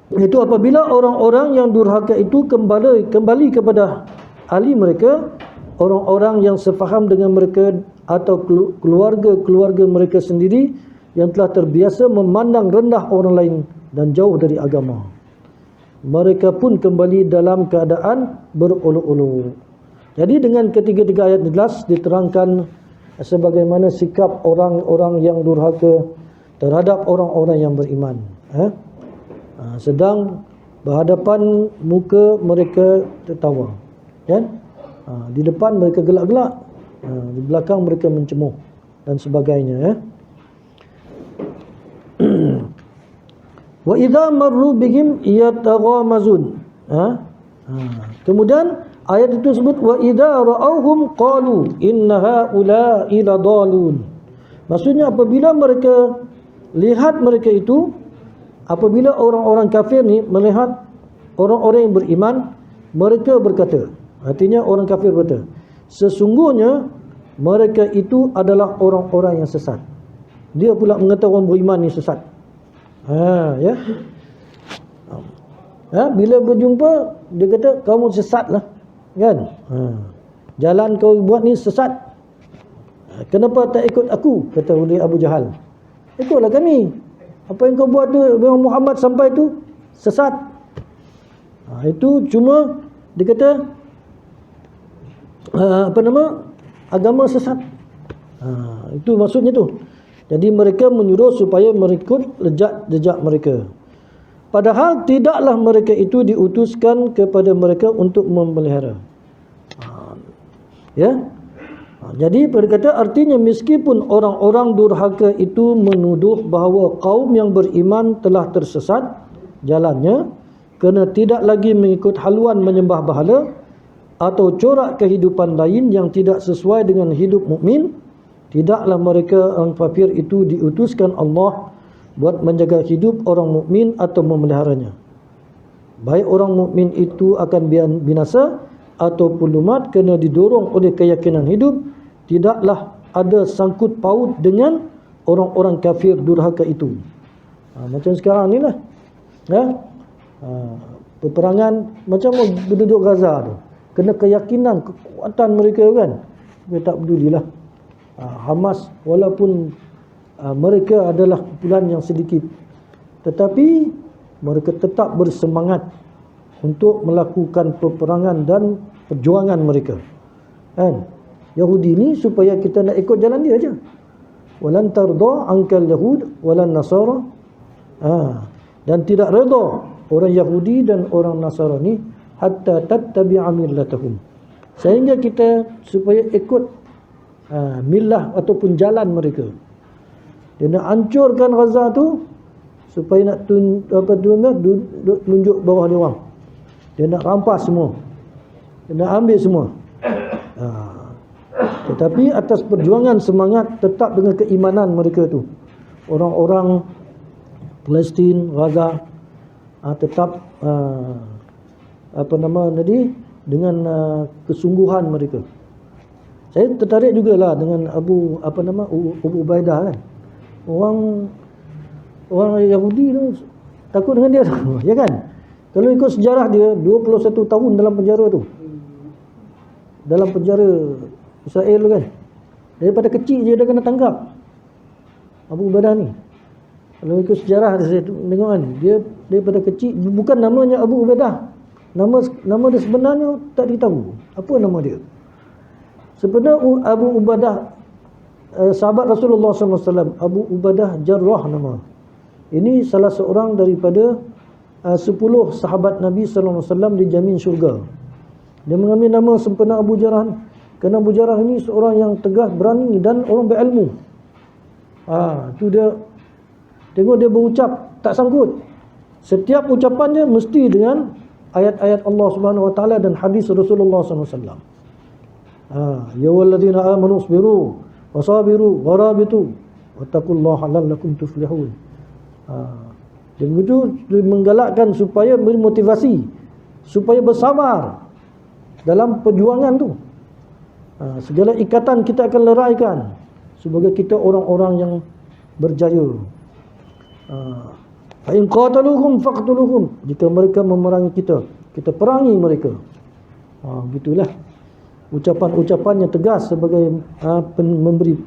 Itu apabila orang-orang yang durhaka itu kembali kepada ahli mereka, orang-orang yang sefaham dengan mereka atau keluarga mereka sendiri yang telah terbiasa memandang rendah orang lain dan jauh dari agama, mereka pun kembali dalam keadaan berolok-olok. Jadi dengan ketiga-tiga ayat jelas diterangkan sebagaimana sikap orang-orang yang durhaka terhadap orang-orang yang beriman. Sedang berhadapan muka mereka tertawa, kan? Di depan mereka gelak-gelak, di belakang mereka mencemuh dan sebagainya. Wa idza marru bihim yataghamazun. Kemudian ayat itu sebut wa idza ra'awhum qalu inna haula'i ladallun. Maksudnya apabila mereka lihat mereka itu, apabila orang-orang kafir ni melihat orang-orang yang beriman, mereka berkata, artinya orang kafir berkata, sesungguhnya mereka itu adalah orang-orang yang sesat. Dia pula mengatakan orang beriman ni sesat. Bila berjumpa dia kata kamu sesatlah, kan? Jalan kau buat ni sesat. Kenapa tak ikut aku? Kata oleh Abu Jahal. Ikutlah kami. Apa yang kau buat tu dengan Muhammad sampai tu sesat. Itu cuma dia kata agama sesat. Itu maksudnya tu. Jadi mereka menyuruh supaya mengikut jejak mereka. Padahal tidaklah mereka itu diutuskan kepada mereka untuk memelihara. Jadi berkata artinya meskipun orang-orang durhaka itu menuduh bahawa kaum yang beriman telah tersesat jalannya kerana tidak lagi mengikut haluan menyembah berhala atau corak kehidupan lain yang tidak sesuai dengan hidup mukmin, tidaklah mereka orang kafir itu diutuskan Allah buat menjaga hidup orang mukmin atau memeliharanya. Baik orang mukmin itu akan binasa ataupun lumat kerana didorong oleh keyakinan hidup, tidaklah ada sangkut paut dengan orang-orang kafir durhaka itu. Macam sekarang ni lah, peperangan macam penduduk Gaza tu, kena keyakinan, kekuatan mereka kan, mereka tak pedulilah. Hamas walaupun mereka adalah kumpulan yang sedikit, tetapi mereka tetap bersemangat untuk melakukan peperangan dan perjuangan mereka, kan? Yahudi ni supaya kita nak ikut jalan dia aja. Walan tarda ankal yahud walan nasara. Dan tidak redha orang Yahudi dan orang Nasrani hatta tattabi'a millatahum, sehingga kita supaya ikut millah ataupun jalan mereka. Dia nak hancurkan Gaza tu supaya nak tunjuk bawah dia orang. Dia nak rampas semua, dia nak ambil semua. Tetapi atas perjuangan semangat tetap dengan keimanan mereka tu, orang-orang Palestin, Gaza tetap dengan kesungguhan mereka. Saya tertarik jugalah dengan Abu Ubaidah kan. Orang Yahudi tu takut dengan dia tu, ya kan? Kalau ikut sejarah dia 21 tahun dalam penjara tu. Dalam penjara Israel tu kan. Daripada kecil je dia kena tangkap. Abu Ubaidah ni. Kalau ikut sejarah saya tengok kan, dia daripada kecil, bukan namanya Abu Ubaidah. Nama dia sebenarnya tak ditahu. Apa nama dia? Sebenarnya Abu Ubaidah sahabat Rasulullah SAW, Abu Ubaidah Jarrah nama. Ini salah seorang daripada 10 sahabat Nabi SAW dijamin syurga. Dia mengambil nama sempena Abu Jarrah kerana Abu Jarrah ini seorang yang tegas, berani dan orang berilmu. Tu dia tengok dia berucap tak sangkut. Setiap ucapannya mesti dengan ayat-ayat Allah Subhanahu Wa Taala dan hadis Rasulullah SAW. Ya walladzina amanu sabiru wasabiru warabitu wattaqullaha la'allakum tuflihun. Dia begitu menggalakkan supaya bermotivasi, supaya bersabar dalam perjuangan tu. Segala ikatan kita akan leraikan sebagai kita orang-orang yang berjaya. Fa in qataluhum faqtuluhum, jika mereka memerangi kita, kita perangi mereka. Gitulah ucapan-ucapannya tegas sebagai memberi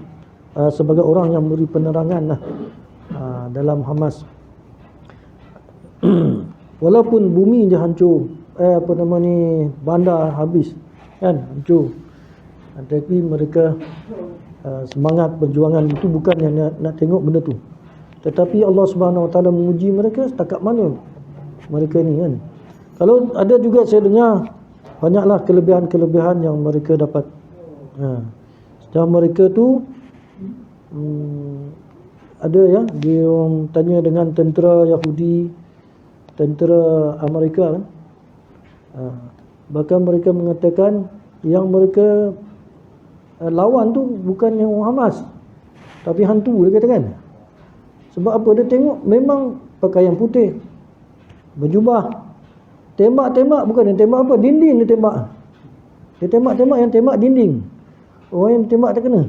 sebagai orang yang memberi penerangan dalam Hamas. Walaupun bumi dia hancur, bandar habis, kan, hancur. Tapi mereka semangat perjuangan itu bukan yang nak tengok benda tu. Tetapi Allah Subhanahu Wa Taala menguji mereka setakat mana mereka ni kan. Kalau ada juga saya dengar banyaklah kelebihan-kelebihan yang mereka dapat. Sedang mereka tu ada ya, dia orang tanya dengan tentera Yahudi, tentera Amerika kan. Bahkan mereka mengatakan yang mereka lawan tu bukan yang Hamas, tapi hantu, dia katakan. Sebab apa? Dia tengok memang pakaian putih, berjubah, tembak-tembak, bukan dia tembak apa, dinding dia tembak. Dia tembak-tembak yang tembak dinding, orang yang tembak tak kena.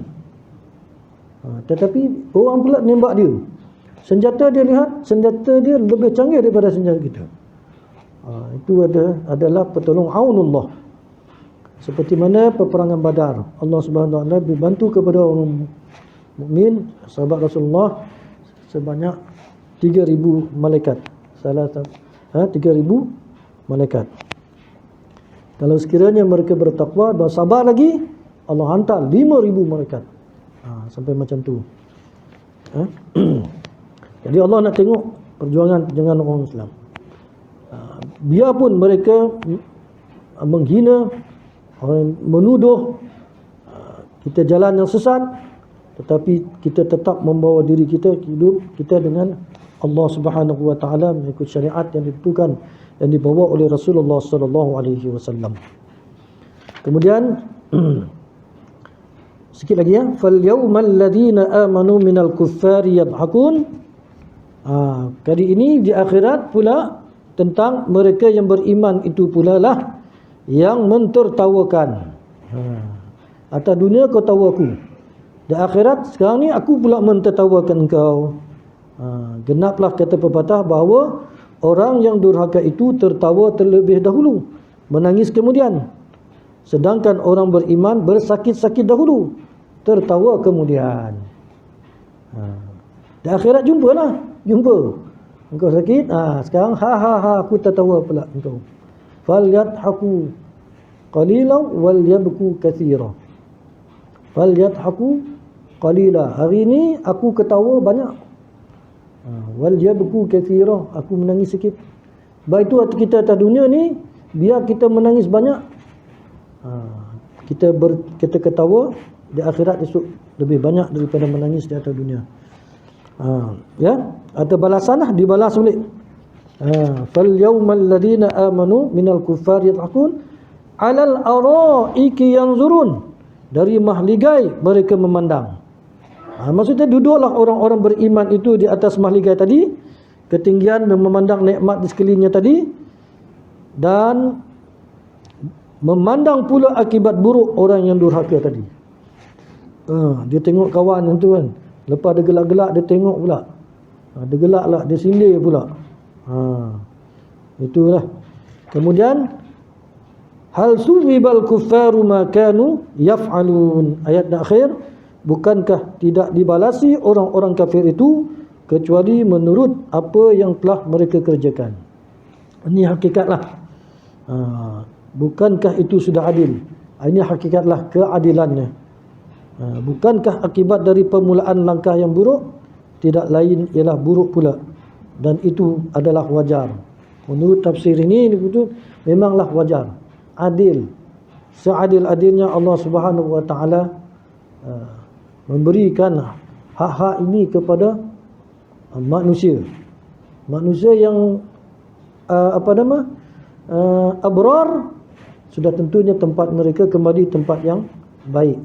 Tetapi orang pula nembak dia. Senjata dia lihat, senjata dia lebih canggih daripada senjata kita. Itu adalah pertolongan aunullah. Seperti mana peperangan Badar, Allah Subhanahu Wa Taala dibantu kepada orang mukmin, sahabat Rasulullah sebanyak 3,000 malaikat. 3,000 malaikat. Kalau sekiranya mereka bertakwa dan sabar lagi, Allah hantar 5,000 malaikat. Sampai macam tu. Jadi Allah nak tengok perjuangan orang Islam. Biarpun mereka menghina, orang menuduh kita jalan yang sesat, tetapi kita tetap membawa diri kita hidup kita dengan Allah Subhanahu Wa Taala, mengikut syariat yang ditentukan yang dibawa oleh Rasulullah sallallahu alaihi wasallam. Kemudian sikit lagi ya, fal yaumal ladzina amanu minal kuffari yadhakun. Kali ini di akhirat pula tentang mereka yang beriman itu pula lah yang mentertawakan. Atas dunia kau tahu aku, di akhirat sekarang ni aku pula mentertawakan engkau. Genaplah kata pepatah bahawa orang yang durhaka itu tertawa terlebih dahulu, menangis kemudian. Sedangkan orang beriman bersakit-sakit dahulu, tertawa kemudian. Di akhirat jumpalah, jumpa. Engkau sakit, sekarang aku tertawa pula engkau. Falyadhaku qalilan wal yabku katsira. Falyadhaku qalila. Hari ini aku ketawa banyak. Wal yabku katsira, aku menangis sikit. Baik itu hati kita atas dunia ni, biar kita menangis banyak. Kita ketawa di akhirat esok lebih banyak daripada menangis di atas dunia. Ya, ada balasan lah, dibalas balik. Fal yaumal ladzina amanu minal kuffari yadhakun alal araiki yanzurun. Dari mahligai mereka memandang. Maksudnya duduklah orang-orang beriman itu di atas mahligai tadi, ketinggian memandang nikmat di sekelilingnya tadi, dan memandang pula akibat buruk orang yang durhaka tadi. Dia tengok kawan yang tu kan, lepas dia gelak-gelak dia tengok pula, dia gelak lah, dia sindir pula. Itulah. Kemudian hal suwibal kuffaru ma kanu yaf'alun. Ayat akhir, bukankah tidak dibalasi orang-orang kafir itu kecuali menurut apa yang telah mereka kerjakan. Ini hakikatlah. Bukankah itu sudah adil? Ini hakikatlah keadilannya. Bukankah akibat dari permulaan langkah yang buruk tidak lain ialah buruk pula, dan itu adalah wajar. Menurut tafsir ini itu memanglah wajar, adil. Seadil-adilnya Allah Subhanahu Wa Taala memberikan hak-hak ini kepada manusia. Manusia yang abrar, sudah tentunya tempat mereka kembali tempat yang baik.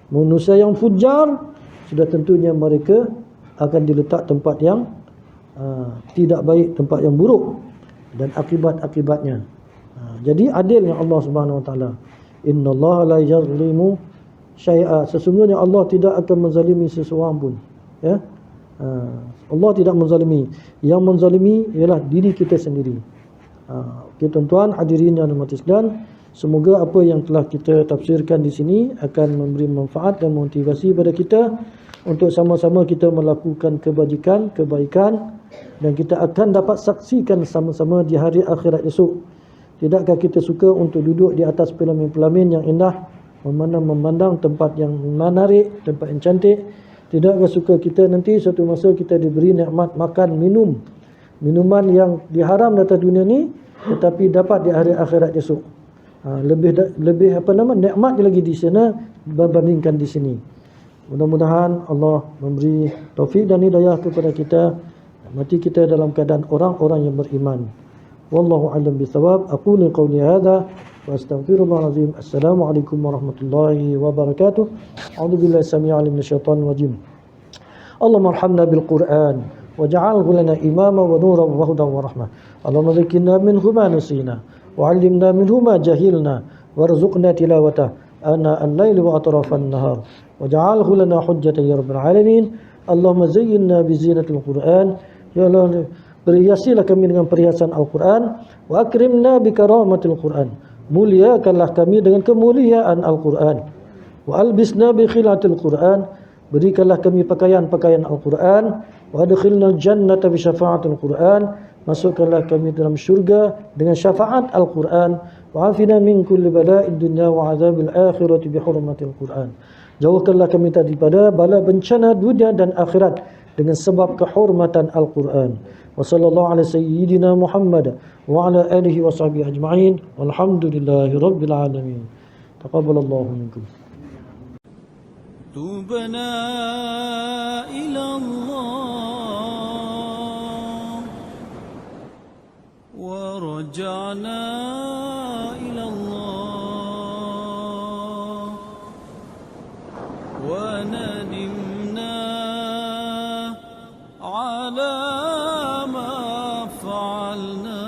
Manusia yang fujar, sudah tentunya mereka akan diletak tempat yang tidak baik, tempat yang buruk, dan akibat-akibatnya. Jadi adilnya Allah Subhanahu Wa Taala. Innallaha la yazlimu syai'a. Sesungguhnya Allah tidak akan menzalimi seseorang pun. Ya. Allah tidak menzalimi. Yang menzalimi ialah diri kita sendiri. Okay, tuan-tuan hadirin yang dirahmati sekalian, semoga apa yang telah kita tafsirkan di sini akan memberi manfaat dan motivasi pada kita untuk sama-sama kita melakukan kebaikan, dan kita akan dapat saksikan sama-sama di hari akhirat esok Tidakkah kita suka untuk duduk di atas pelamin-pelamin yang indah, memandang tempat yang menarik, tempat yang cantik? Tidakkah suka kita nanti suatu masa kita diberi nikmat makan, minum, minuman yang diharam di atas dunia ni, tetapi dapat di hari akhirat esok. Lebih nikmat lagi di sana berbandingkan di sini. Mudah-mudahan Allah memberi taufik dan hidayah kepada kita, mati kita dalam keadaan orang-orang yang beriman. Wallahu a'lam bishawab. Aqulu qawli hadha wa astaghfirullahal azim. Assalamualaikum warahmatullahi wabarakatuh. A'udzubillahi samii'il 'alim minasyaitonir rajim. Allahumma arhamna bil Qur'an waj'alhu lana imama wa nuran wa hudan wa rahmah. Allahumma zakkirna minhu ma nasina wa 'allimna minhu ma jahilna warzuqna tilawatah ana al-laili wa atrafan nahar waj'alhu lana hujjatan ya rabbal alamin. Allahumma zayyinna bi zinatil Qur'an. Ya Allah, berhiasilah kami dengan perhiasan Al-Quran. Wa akrimna bi karamatil Quran. Muliakanlah kami dengan kemuliaan Al-Quran. Wa albisna bi khilatil Quran. Berikanlah kami pakaian-pakaian Al-Quran. Wa adkhilna jannata bi syafa'atil Quran. Masukkanlah kami dalam syurga dengan syafaat Al-Quran. Wa afina min kulli bala'id dunya wa azabil akhirati bi hurmatil Quran. Jauhkanlah kami daripada bala bencana dunia dan akhirat dengan sebab kehormatan Al-Quran. Wa sallallahu ala sayyidina Muhammad wa ala alihi wa sahbihi ajma'in. Walhamdulillahi rabbil alamin. Taqabbalallahu minkum. Tubna ila Allah wa raja'na ila Allah wa nadimna ala ما فعلنا